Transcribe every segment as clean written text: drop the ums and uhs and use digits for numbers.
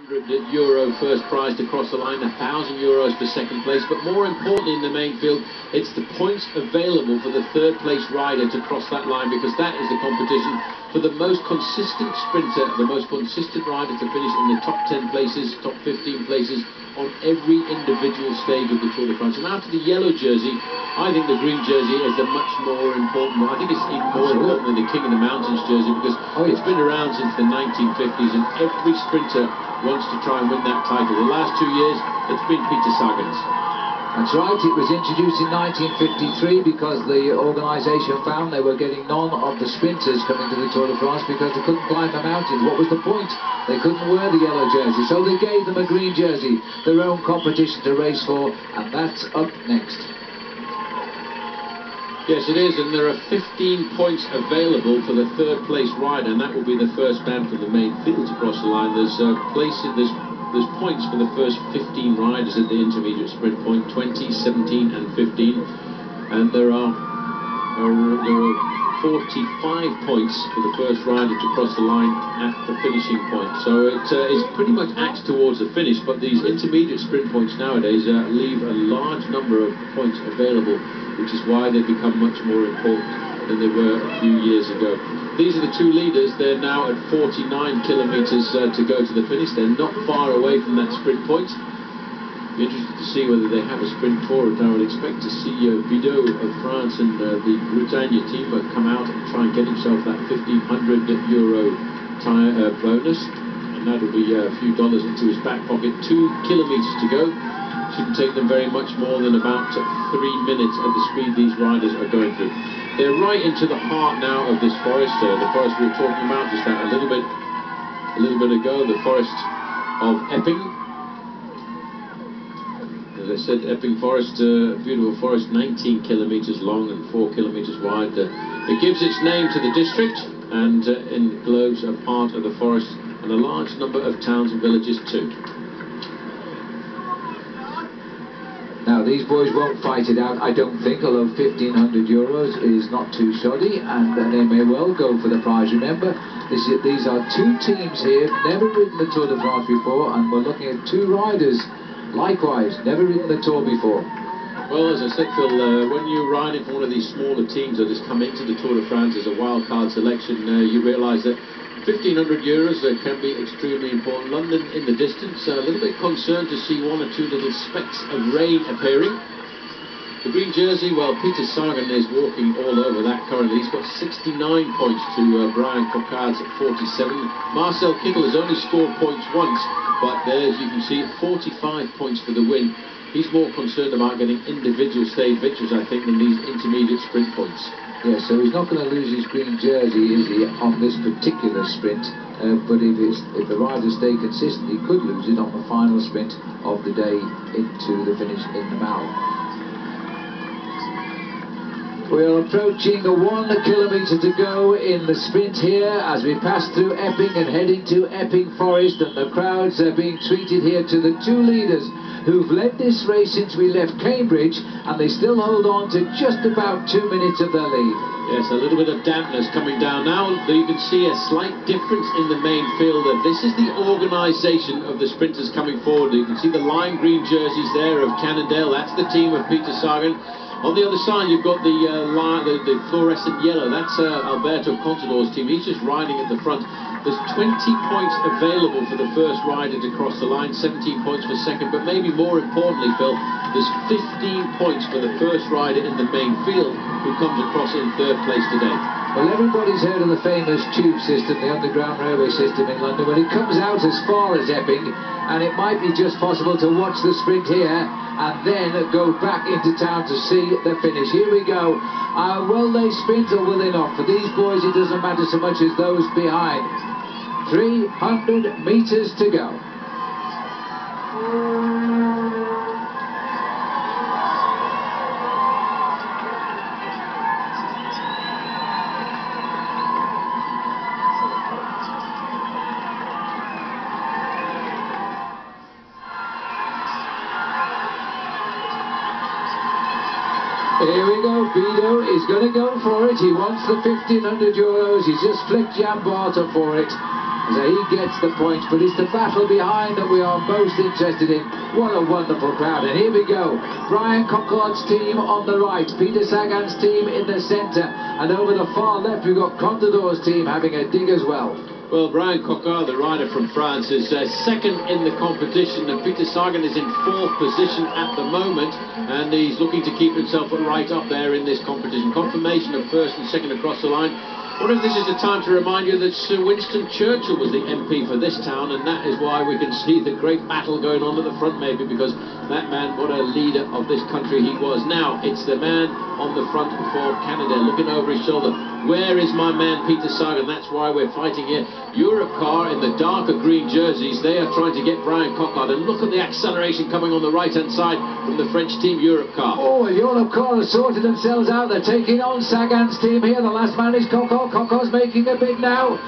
€1,500 first prize to cross the line, €1,000 for second place, but more importantly in the main field, it's the points available for the third place rider to cross that line, because that is the competition for the most consistent sprinter, the most consistent rider to finish in the top 10 places, top 15 places on every individual stage of the Tour de France. And after the yellow jersey, I think the green jersey is a much more important one. I think it's even more important than the King of the Mountains jersey, because it's been around since the 1950s, and every sprinter wants to try and win that title. The last 2 years, it's been Peter Sagan's. That's right, it was introduced in 1953 because the organisation found they were getting none of the sprinters coming to the Tour de France because they couldn't climb the mountains. What was the point? They couldn't wear the yellow jersey, so they gave them a green jersey, their own competition to race for, and that's up next. Yes, it is, and there are 15 points available for the third place rider, and that will be the first man from the main field to cross the line. There's points for the first 15 riders at the intermediate sprint point, 20, 17 and 15, and there are 45 points for the first rider to cross the line at the finishing point. So it's pretty much axed towards the finish, but these intermediate sprint points nowadays leave a large number of points available, which is why they've become much more important than they were a few years ago. These are the two leaders. They're now at 49 kilometres to go to the finish. They're not far away from that sprint point. Be interested to see whether they have a sprint for it. I would expect to see Bidot of France and the Bretagne team come out and try and get himself that €1,500 bonus, and that'll be a few dollars into his back pocket. 2 kilometres to go. Shouldn't take them very much more than about 3 minutes at the speed these riders are going through. They're right into the heart now of this forest, the forest we were talking about just a little bit ago, the forest of Epping. As I said, Epping Forest, beautiful forest, 19 kilometres long and 4 kilometres wide. It gives its name to the district and englobes a part of the forest and a large number of towns and villages too. Now these boys won't fight it out, I don't think, although €1,500 is not too shoddy, and they may well go for the prize. Remember, these are two teams here, never ridden the Tour de France before, and we're looking at two riders, likewise, never ridden the Tour before. Well, as I said, Phil, when you're riding for one of these smaller teams that has come into the Tour de France as a wild card selection, you realise that €1,500 can be extremely important. London in the distance, a little bit concerned to see one or two little specks of rain appearing. The green jersey, well, Peter Sagan is walking all over that currently. He's got 69 points to Brian Coquard's 47. Marcel Kittel has only scored points once, but there, as you can see, 45 points for the win. He's more concerned about getting individual stage victories, I think, than these intermediate sprint points. Yeah, so he's not going to lose his green jersey, is he, on this particular sprint? But if the riders stay consistent, he could lose it on the final sprint of the day into the finish in the Mall. We're approaching the 1 kilometre to go in the sprint here as we pass through Epping and head into Epping Forest, and the crowds are being treated here to the two leaders who've led this race since we left Cambridge, and they still hold on to just about 2 minutes of their lead. Yes, a little bit of dampness coming down now. You can see a slight difference in the main field. This is the organisation of the sprinters coming forward. You can see the lime green jerseys there of Cannondale. That's the team of Peter Sagan. On the other side, you've got the fluorescent yellow. That's Alberto Contador's team. He's just riding at the front. There's 20 points available for the first rider to cross the line, 17 points for second, but maybe more importantly, Phil, there's 15 points for the first rider in the main field who comes across in third place today. Well, everybody's heard of the famous tube system, the underground railway system in London. When it comes out as far as Epping, and it might be just possible to watch the sprint here and then go back into town to see the finish. Here we go. Will they sprint or will they not? For these boys, it doesn't matter so much as those behind. 300 metres to go. Here we go, Bidot is going to go for it. He wants the €1,500. He's just flicked Jan Barter for it. So he gets the points, but it's the battle behind that we are most interested in. What a wonderful crowd. And here we go. Brian Cockard's team on the right, Peter Sagan's team in the centre, and over the far left we've got Contador's team having a dig as well. Well, Brian Cockard, the rider from France, is second in the competition, and Peter Sagan is in fourth position at the moment, and he's looking to keep himself right up there in this competition. Confirmation of first and second across the line. I wonder if this is the time to remind you that Sir Winston Churchill was the MP for this town, and that is why we can see the great battle going on at the front, maybe, because that man, what a leader of this country he was. Now, it's the man on the front for Canada, looking over his shoulder. Where is my man Peter Sagan? That's why we're fighting here. Europe car in the darker green jerseys, they are trying to get Brian Cockard, and look at the acceleration coming on the right-hand side from the French team Europe car. Oh, Europe car has sorted themselves out. They're taking on Sagan's team here. The last man is Cockard. Cockard's making a bid now.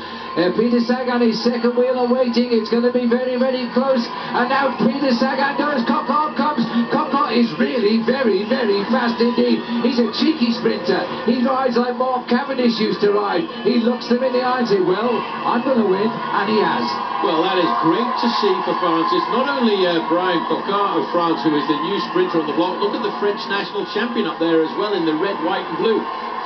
Peter Sagan is second wheel awaiting. It's going to be very, very close. And now Peter Sagan goes. Cockard comes. Cockard is really very, very fast indeed. He's a cheeky sprinter. He rides like Mark Cavendish used to ride. He looks them in the eye and says, well, I'm going to win. And he has. Well, that is great to see for France. It's not only Brian Cockard of France who is the new sprinter on the block. Look at the French national champion up there as well in the red, white and blue.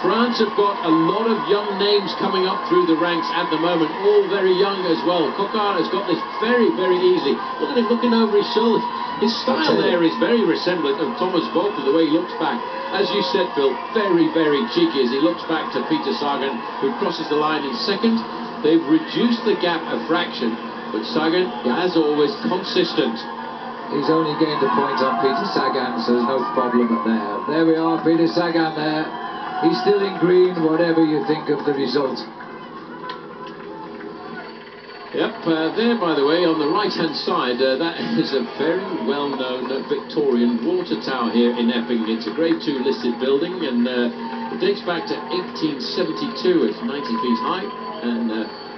France have got a lot of young names coming up through the ranks at the moment, all very young as well. Cockard has got this very, very easily. Look at him looking over his shoulder. His style there is very resemblant of Thomas Vogel, the way he looks back. As you said, Phil, very, very cheeky as he looks back to Peter Sagan, who crosses the line in second. They've reduced the gap a fraction, but Sagan, as always, consistent. He's only gained a point on Peter Sagan, so there's no problem there. There we are, Peter Sagan there. He's still in green, whatever you think of the result. Yep, there, by the way, on the right-hand side, that is a very well-known Victorian water tower here in Epping. It's a Grade 2 listed building, and it dates back to 1872. It's 90 feet high, and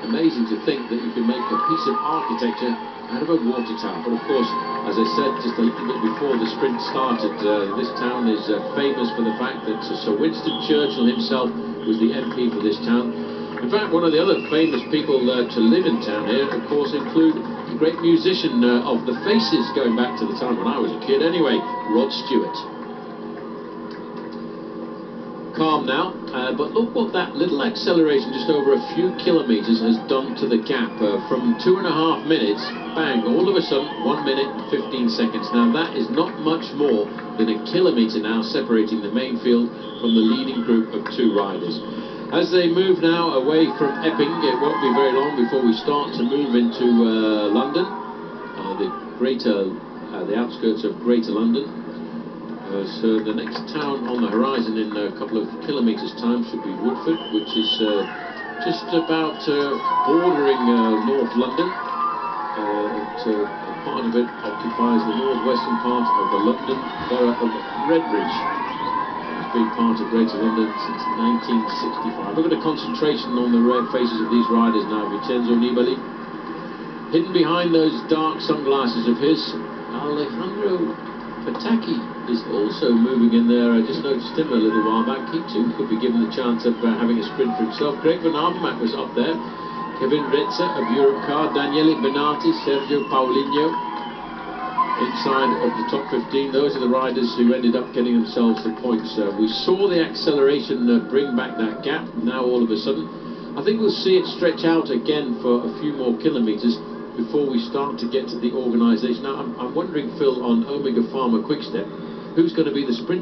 amazing to think that you can make a piece of architecture out of a water tower. But of course, as I said just a little bit before the sprint started, this town is famous for the fact that Sir Winston Churchill himself was the MP for this town. In fact, one of the other famous people to live in town here, of course, include the great musician of the Faces, going back to the time when I was a kid anyway, Rod Stewart. Calm now, but look what that little acceleration just over a few kilometres has done to the gap. From 2.5 minutes, bang, all of a sudden 1 minute and 15 seconds. Now that is not much more than a kilometre now separating the main field from the leading group of two riders. As they move now away from Epping, it won't be very long before we start to move into London, the outskirts of Greater London. So the next town on the horizon in a couple of kilometres' time should be Woodford, which is just about bordering North London. Part of it occupies the northwestern part of the London borough of Redbridge. It's been part of Greater London since 1965. Look at the concentration on the red faces of these riders now. Vincenzo Nibali, hidden behind those dark sunglasses of his. Alejandro Pataki is also moving in there. I just noticed him a little while back. He too could be given the chance of having a sprint for himself. Greg Van Avermaet was up there. Kevin Retzer of Europe car. Daniele Benati, Sergio Paulinho. Inside of the top 15, those are the riders who ended up getting themselves the points. We saw the acceleration bring back that gap. Now all of a sudden, I think we'll see it stretch out again for a few more kilometres before we start to get to the organisation. Now, I'm wondering, Phil, on Omega Pharma Quickstep, who's going to be the sprint?